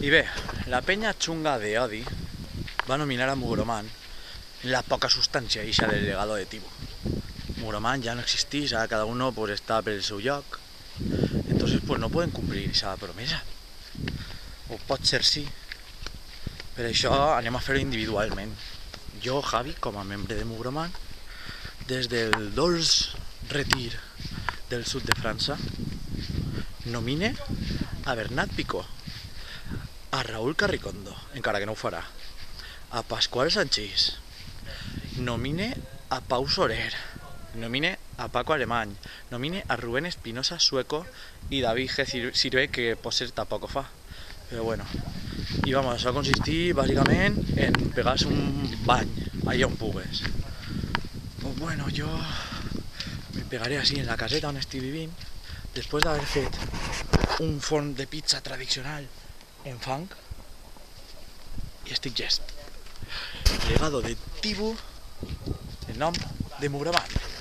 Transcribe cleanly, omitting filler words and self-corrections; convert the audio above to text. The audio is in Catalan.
I bé, la penya xunga de Odi va nominar a Mugroman la poca sustancia ixa del legado de Tibu. Mugroman ya no existís, ahora cada uno pues está per el seu lloc, entonces pues no pueden cumplir esa promesa. O pot ser sí, per això anem a fer-ho individualment. Jo, Javi, com a membre de Mugroman, des del dolç retir del sud de França, nomine a Bernat Picó, a Raúl Carricondo, encara que no ho farà, a Pasqual Sanchís, nomine a Pau Soler, nomine a Paco Alemany, nomine a Rubén Espinosa Sueco y David G. Sirve, que pot ser tampoc ho fa. Però bueno, i vamos, això va consistir bàsicament en pegar-se un bany allà on pugues. Pues bueno, jo me pegaré así en la caseta on estic vivint, després d'haver fet un forn de pizza tradicional en fang, i estic llest. Legado de Tibu, en nom de Mugroman.